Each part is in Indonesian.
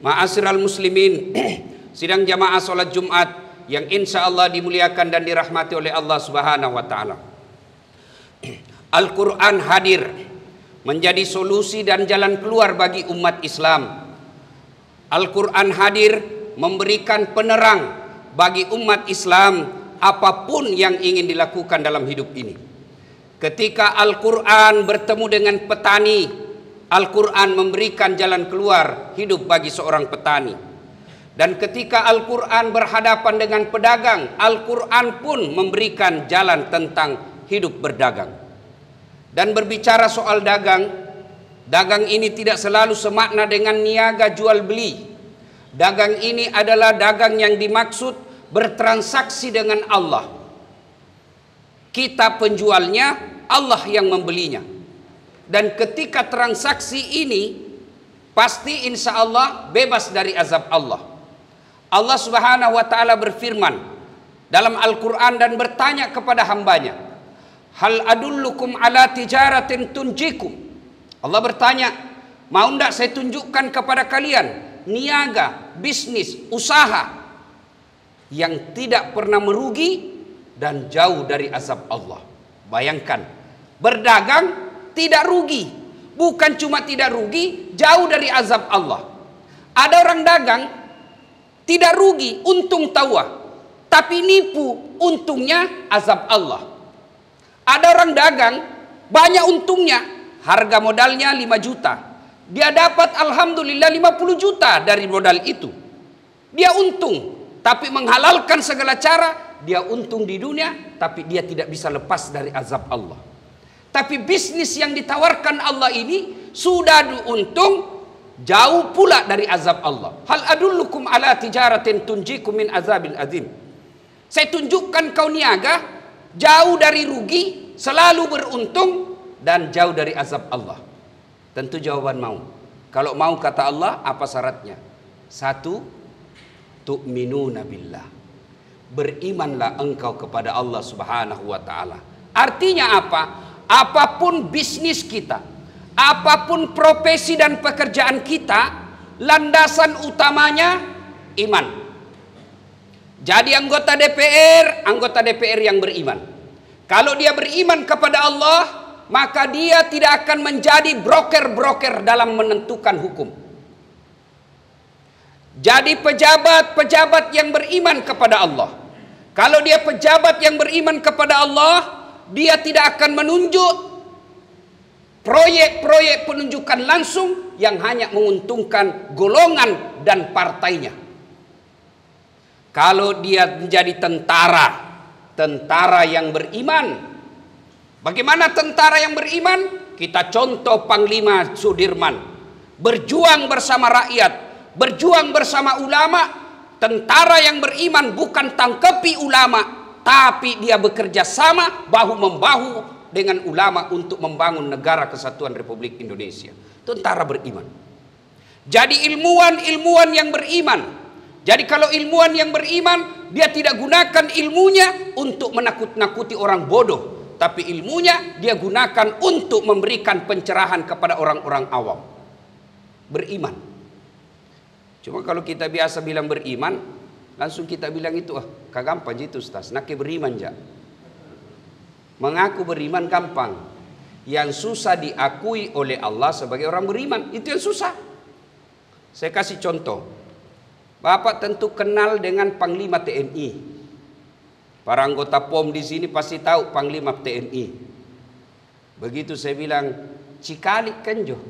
Ma'asyiral muslimin, sidang jamaah sholat Jumat yang insya Allah dimuliakan dan dirahmati oleh Allah Subhanahu wa Ta'ala. Al-Quran hadir menjadi solusi dan jalan keluar bagi umat Islam. Al-Quran hadir memberikan penerang bagi umat Islam apapun yang ingin dilakukan dalam hidup ini. Ketika Al-Quran bertemu dengan petani, Al-Quran memberikan jalan keluar hidup bagi seorang petani. Dan ketika Al-Quran berhadapan dengan pedagang, Al-Quran pun memberikan jalan tentang hidup berdagang. Dan berbicara soal dagang, dagang ini tidak selalu semakna dengan niaga jual beli. Dagang ini adalah dagang yang dimaksud bertransaksi dengan Allah. Kita penjualnya, Allah yang membelinya. Dan ketika transaksi ini, pasti insya Allah bebas dari azab Allah. Allah Subhanahu wa Ta'ala berfirman dalam Al-Quran dan bertanya kepada hambanya, hal adullukum ala tijaratin tunjikum. Allah bertanya, mau tidak saya tunjukkan kepada kalian niaga, bisnis, usaha yang tidak pernah merugi dan jauh dari azab Allah. Bayangkan, berdagang tidak rugi, bukan cuma tidak rugi, jauh dari azab Allah. Ada orang dagang tidak rugi, untung tawa, tapi nipu, untungnya azab Allah. Ada orang dagang banyak untungnya, harga modalnya 5 juta, dia dapat alhamdulillah 50 juta dari modal itu. Dia untung, tapi menghalalkan segala cara, dia untung di dunia, tapi dia tidak bisa lepas dari azab Allah. Tapi bisnis yang ditawarkan Allah ini sudah untung, jauh pula dari azab Allah. Hal adullukum ala tijaratin tunjikum min azabin azim. Saya tunjukkan kau niaga, jauh dari rugi, selalu beruntung, dan jauh dari azab Allah. Tentu jawaban mau. Kalau mau kata Allah, apa syaratnya? 1, tu'minuna billah. Berimanlah engkau kepada Allah Subhanahu wa Ta'ala. Artinya apa? Apapun bisnis kita, apapun profesi dan pekerjaan kita, landasan utamanya iman. Jadi anggota DPR yang beriman. Kalau dia beriman kepada Allah, maka dia tidak akan menjadi broker-broker dalam menentukan hukum. Jadi pejabat-pejabat yang beriman kepada Allah, kalau dia pejabat yang beriman kepada Allah, dia tidak akan menunjuk proyek-proyek penunjukan langsung yang hanya menguntungkan golongan dan partainya. Kalau dia menjadi tentara yang beriman. Bagaimana tentara yang beriman? Kita contoh Panglima Sudirman, berjuang bersama rakyat, berjuang bersama ulama. Tentara yang beriman bukan tangkepi ulama, tapi dia bekerja sama bahu-membahu dengan ulama untuk membangun negara kesatuan Republik Indonesia. Tentara beriman. Jadi ilmuwan yang beriman. Jadi kalau ilmuwan yang beriman, dia tidak gunakan ilmunya untuk menakut-nakuti orang bodoh, tapi ilmunya dia gunakan untuk memberikan pencerahan kepada orang-orang awam. Beriman. Cuma kalau kita biasa bilang beriman, langsung kita bilang itu, kagampang itu Ustaz, nak beriman ja. Mengaku beriman gampang. Yang susah diakui oleh Allah sebagai orang beriman, itu yang susah. Saya kasih contoh. Bapak tentu kenal dengan Panglima TNI. Para anggota POM di sini pasti tahu Panglima TNI. Begitu saya bilang, Cikalik Kenjo,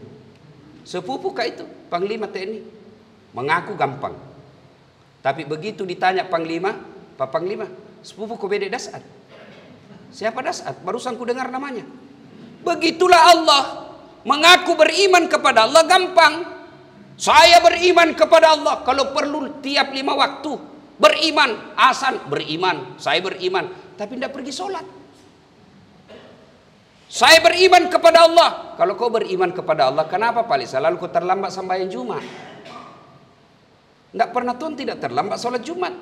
sepupu kah itu Panglima TNI? Mengaku gampang. Tapi begitu ditanya Panglima, Pak Panglima, sepupu kau bedek Dasat. Siapa Dasat? Barusan ku dengar namanya. Begitulah Allah. Mengaku beriman kepada Allah gampang. Saya beriman kepada Allah. Kalau perlu tiap 5 waktu. Beriman. Hasan beriman. Saya beriman. Tapi tidak pergi sholat. Saya beriman kepada Allah. Kalau kau beriman kepada Allah, kenapa paling selalu kau terlambat sembahyang Jumat? Tidak pernah Tuhan tidak terlambat sholat Jumat.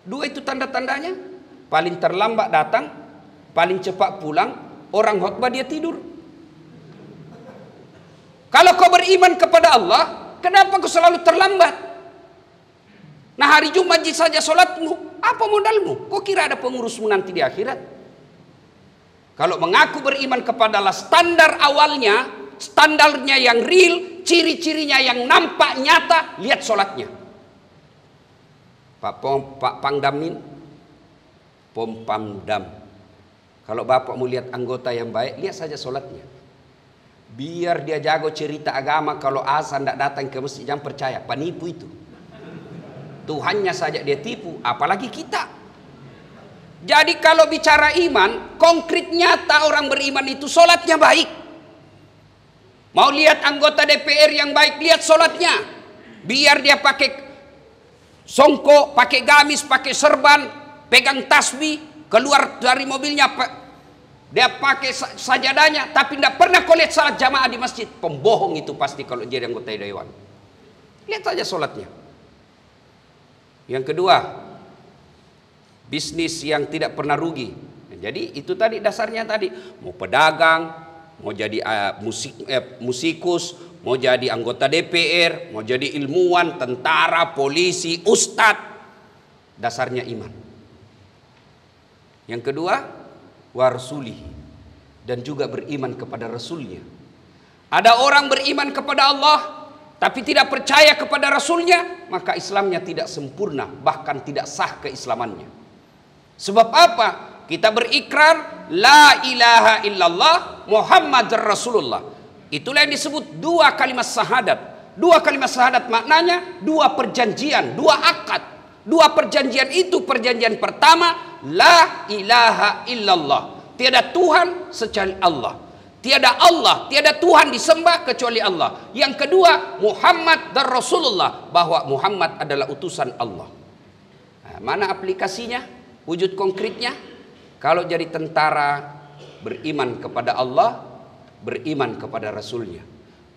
2 itu tanda-tandanya. Paling terlambat datang, paling cepat pulang, orang khutbah dia tidur. Kalau kau beriman kepada Allah, kenapa kau selalu terlambat? Nah hari Jumat saja sholatmu, apa modalmu? Kau kira ada pengurusmu nanti di akhirat? Kalau mengaku beriman kepada Allah, standar awalnya, standarnya yang real, ciri-cirinya yang nampak nyata, lihat sholatnya. Pak Pangdamin, Pamdam. Kalau bapak mau lihat anggota yang baik, lihat saja sholatnya. Biar dia jago cerita agama, kalau azan tidak datang ke masjid, jangan percaya, penipu itu. Tuhannya saja dia tipu, apalagi kita. Jadi kalau bicara iman, konkret nyata orang beriman itu sholatnya baik. Mau lihat anggota DPR yang baik, lihat sholatnya. Biar dia pakai songkok, pakai gamis, pakai serban, pegang tasbih, keluar dari mobilnya, dia pakai sajadahnya, tapi tidak pernah kau lihat salat jamaah di masjid. Pembohong itu pasti kalau jadi anggota dewan. Lihat saja sholatnya. Yang kedua, bisnis yang tidak pernah rugi. Jadi itu tadi dasarnya tadi. Mau pedagang, mau jadi musikus, mau jadi anggota DPR, mau jadi ilmuwan, tentara, polisi, ustadz. Dasarnya iman. Yang kedua, warasulihi, dan juga beriman kepada Rasulnya. Ada orang beriman kepada Allah tapi tidak percaya kepada Rasulnya, maka Islamnya tidak sempurna, bahkan tidak sah keislamannya. Sebab apa? Kita berikrar la ilaha illallah Muhammad Rasulullah. Itulah yang disebut dua kalimat syahadat. Dua kalimat syahadat maknanya dua perjanjian, dua akad. Dua perjanjian itu, perjanjian pertama, la ilaha illallah. Tiada Tuhan kecuali Allah. Tiada Allah, tiada Tuhan disembah kecuali Allah. Yang kedua, Muhammad dan Rasulullah, bahwa Muhammad adalah utusan Allah. Nah, mana aplikasinya? Wujud konkretnya? Kalau jadi tentara, beriman kepada Allah, beriman kepada Rasulnya.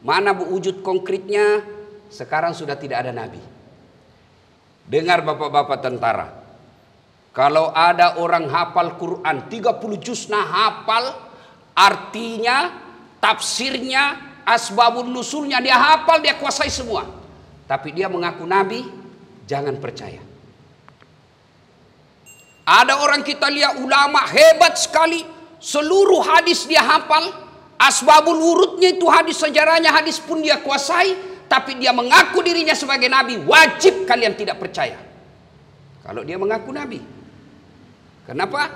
Mana wujud konkretnya? Sekarang sudah tidak ada Nabi. Dengar bapak-bapak tentara, kalau ada orang hafal Quran 30 juz hafal, artinya, tafsirnya, asbabun nusulnya dia hafal, dia kuasai semua. Tapi dia mengaku Nabi, jangan percaya. Ada orang kita lihat ulama hebat sekali, seluruh hadis dia hafal, asbabul wurudnya itu hadis sejarahnya, hadis pun dia kuasai, tapi dia mengaku dirinya sebagai Nabi, wajib kalian tidak percaya. Kalau dia mengaku Nabi. Kenapa?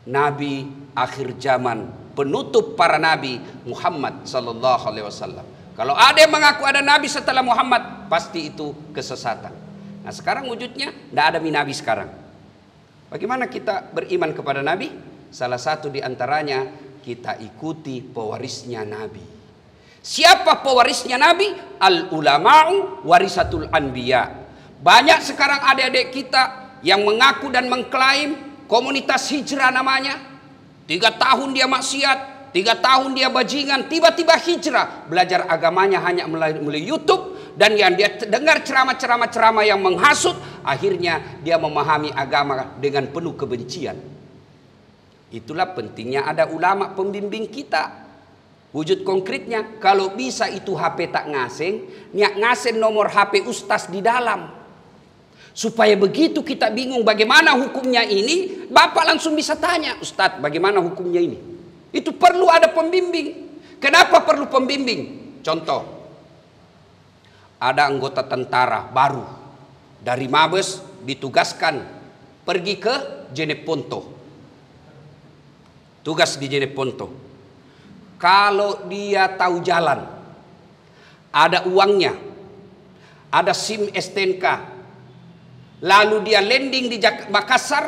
Nabi akhir zaman, penutup para nabi, Muhammad sallallahu alaihi wasallam. Kalau ada yang mengaku ada nabi setelah Muhammad, pasti itu kesesatan. Nah, sekarang wujudnya tidak ada nabi sekarang. Bagaimana kita beriman kepada nabi? Salah satu di antaranya kita ikuti pewarisnya nabi. Siapa pewarisnya nabi? Al ulama'u warisatul anbiya. Banyak sekarang adik-adik kita yang mengaku dan mengklaim komunitas hijrah namanya. 3 tahun dia maksiat, 3 tahun dia bajingan, tiba-tiba hijrah. Belajar agamanya hanya melalui YouTube, dan yang dia dengar ceramah-ceramah yang menghasut, akhirnya dia memahami agama dengan penuh kebencian. Itulah pentingnya ada ulama pembimbing kita. Wujud konkretnya, kalau bisa itu HP tak ngasing, niat ngasing nomor HP ustaz di dalam. Supaya begitu kita bingung bagaimana hukumnya ini, bapak langsung bisa tanya, Ustadz bagaimana hukumnya ini. Itu perlu ada pembimbing. Kenapa perlu pembimbing? Contoh, ada anggota tentara baru dari Mabes ditugaskan pergi ke Jeneponto. Tugas di Jeneponto. Kalau dia tahu jalan, ada uangnya, ada SIM STNK, lalu dia landing di Makassar,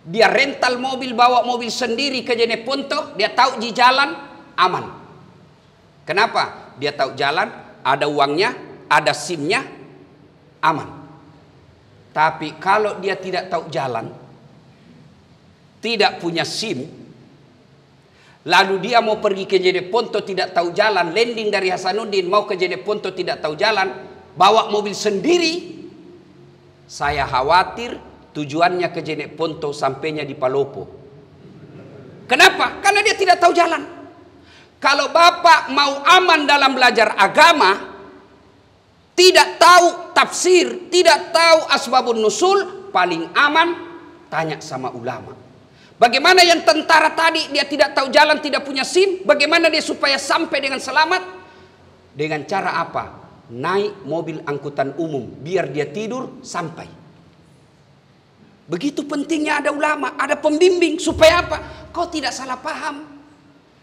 dia rental mobil, bawa mobil sendiri ke Jeneponto, dia tahu di jalan, aman. Kenapa? Dia tahu jalan, ada uangnya, ada SIM-nya, aman. Tapi kalau dia tidak tahu jalan, tidak punya SIM, lalu dia mau pergi ke Jeneponto tidak tahu jalan, landing dari Hasanuddin mau ke Jeneponto tidak tahu jalan, bawa mobil sendiri, saya khawatir tujuannya ke Jeneponto sampainya di Palopo. Kenapa? Karena dia tidak tahu jalan. Kalau bapak mau aman dalam belajar agama, tidak tahu tafsir, tidak tahu asbabun nusul, paling aman tanya sama ulama. Bagaimana yang tentara tadi dia tidak tahu jalan, tidak punya SIM, bagaimana dia supaya sampai dengan selamat? Dengan cara apa? Naik mobil angkutan umum, biar dia tidur sampai. Begitu pentingnya ada ulama, ada pembimbing, supaya apa? Kau tidak salah paham.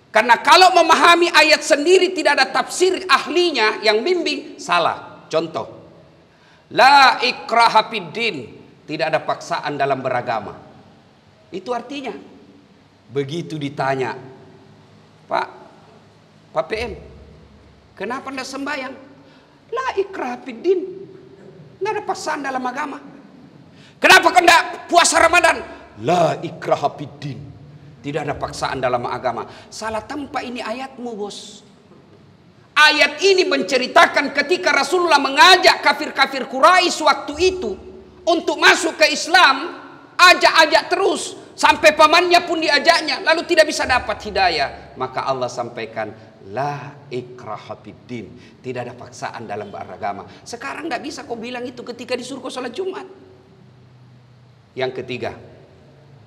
Karena kalau memahami ayat sendiri tidak ada tafsir ahlinya yang bimbing, salah. Contoh, la ikraha fiddin, tidak ada paksaan dalam beragama. Itu artinya, begitu ditanya, Pak PM, kenapa anda sembahyang? La ikraha fiddin, nggak ada paksaan dalam agama. Kenapa anda puasa Ramadan? La ikraha fiddin, tidak ada paksaan dalam agama. Salah tempat ini ayatmu, bos. Ayat ini menceritakan ketika Rasulullah mengajak kafir-kafir Quraisy waktu itu untuk masuk ke Islam, ajak-ajak terus sampai pamannya pun diajaknya, lalu tidak bisa dapat hidayah. Maka Allah sampaikan, la ikraha fiddin, tidak ada paksaan dalam beragama. Sekarang tidak bisa kau bilang itu ketika disuruh kau sholat Jumat. Yang ketiga,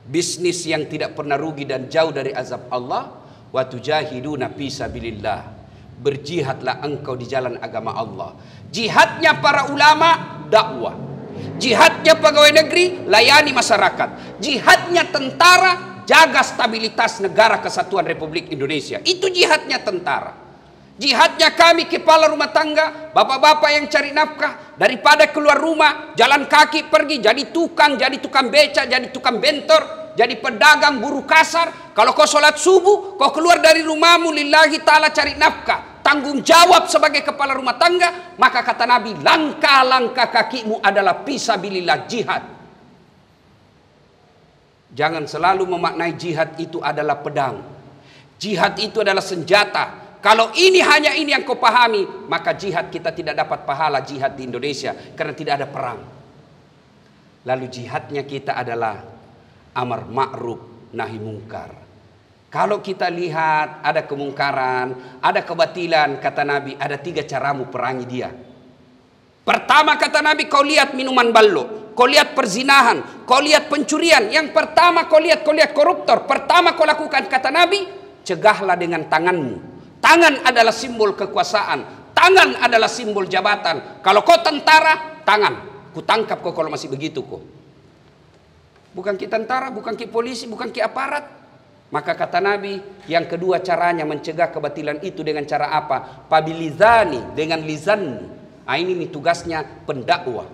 bisnis yang tidak pernah rugi dan jauh dari azab Allah, wa tujahiduna fi sabilillah, berjihadlah engkau di jalan agama Allah. Jihadnya para ulama, dakwah. Jihadnya pegawai negeri, layani masyarakat. Jihadnya tentara, jaga stabilitas negara kesatuan Republik Indonesia. Itu jihadnya tentara. Jihadnya kami kepala rumah tangga, bapak-bapak yang cari nafkah, daripada keluar rumah, jalan kaki pergi, jadi tukang beca, jadi tukang bentor, jadi pedagang, buruh kasar. Kalau kau sholat subuh, kau keluar dari rumahmu lillahi ta'ala cari nafkah, tanggung jawab sebagai kepala rumah tangga, maka kata Nabi, langkah-langkah kakimu adalah fisabilillah, jihad. Jangan selalu memaknai jihad itu adalah pedang. Jihad itu adalah senjata. Kalau ini hanya ini yang kau pahami, maka jihad kita tidak dapat pahala jihad di Indonesia karena tidak ada perang. Lalu jihadnya kita adalah amar ma'ruf nahi mungkar. Kalau kita lihat ada kemungkaran, ada kebatilan, kata Nabi, ada 3 caramu perangi dia. Pertama kata Nabi, kau lihat minuman ballo, kau lihat perzinahan, kau lihat pencurian. Yang pertama kau lihat koruptor. Pertama kau lakukan, kata Nabi, cegahlah dengan tanganmu. Tangan adalah simbol kekuasaan, tangan adalah simbol jabatan. Kalau kau tentara, tangan, ku tangkap kau kalau masih begitu kau. Bukan ki tentara, bukan ki polisi, bukan ki aparat. Maka kata Nabi, yang kedua caranya mencegah kebatilan itu dengan cara apa? Pabilizani, dengan lisan. Nah, ini tugasnya pendakwah.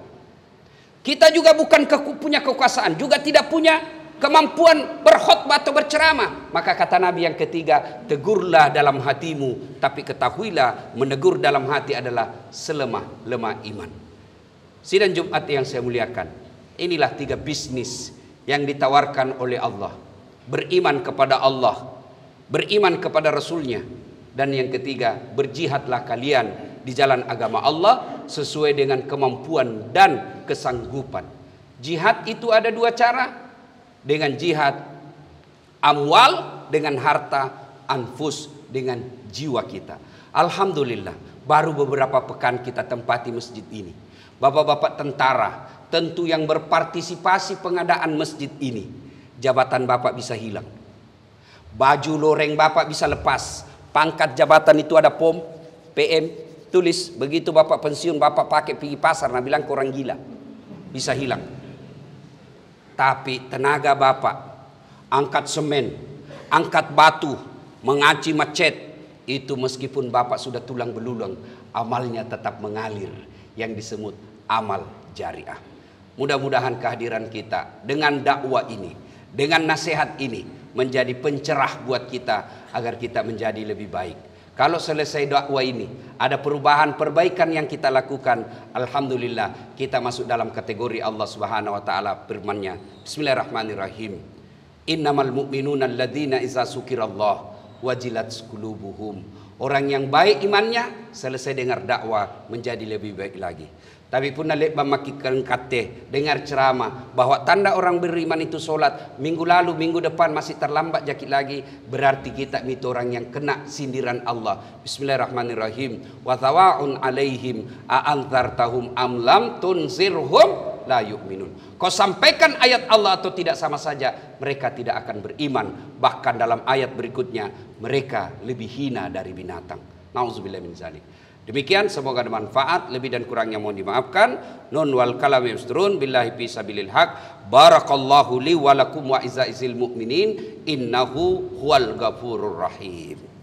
Kita juga bukan punya kekuasaan, juga tidak punya kemampuan berkhutbah atau berceramah. Maka kata Nabi yang ketiga, tegurlah dalam hatimu, tapi ketahuilah menegur dalam hati adalah selemah-lemah iman. Sidang Jumat yang saya muliakan, inilah 3 bisnis yang ditawarkan oleh Allah. Beriman kepada Allah, beriman kepada Rasulnya, dan yang ketiga, berjihadlah kalian di jalan agama Allah sesuai dengan kemampuan dan kesanggupan. Jihad itu ada 2 cara. Dengan jihad amwal, dengan harta, anfus, dengan jiwa kita. Alhamdulillah, baru beberapa pekan kita tempati masjid ini. Bapak-bapak tentara tentu yang berpartisipasi pengadaan masjid ini, jabatan bapak bisa hilang, baju loreng bapak bisa lepas, pangkat jabatan itu ada POM, PM, tulis begitu bapak pensiun bapak pakai pergi pasar, nah bilang korang gila, bisa hilang. Tapi tenaga bapak, angkat semen, angkat batu, mengaci macet, itu meskipun bapak sudah tulang belulang, amalnya tetap mengalir, yang disebut amal jariah. Mudah-mudahan kehadiran kita dengan dakwah ini, dengan nasihat ini, menjadi pencerah buat kita, agar kita menjadi lebih baik. Kalau selesai dakwah ini, ada perubahan, perbaikan yang kita lakukan, alhamdulillah kita masuk dalam kategori Allah Subhanahu wa taala firman-Nya. Bismillahirrahmanirrahim. Innamal mu'minuna alladzina idza dzukirallah wajilat qulubuhum. Orang yang baik imannya selesai dengar dakwah menjadi lebih baik lagi. Tapi pun nalik memakikan kate, dengar ceramah bahwa tanda orang beriman itu solat. Minggu lalu, minggu depan masih terlambat jakit lagi. Berarti kita itu orang yang kena sindiran Allah. Bismillahirrahmanirrahim. Wa thawa'un alaihim a'anzartahum am lam tunzirhum la yu'minun. Kau sampaikan ayat Allah atau tidak sama saja, mereka tidak akan beriman. Bahkan dalam ayat berikutnya, mereka lebih hina dari binatang. Nauzubillah min zalik. Demikian, semoga bermanfaat. Lebih dan kurangnya mohon dimaafkan. Nun wal kalam yusturun billahi fi sabilil haq. Barakallahu li wa lakum wa izza'izil mu'minin. Innahu huwal ghafurur rahim.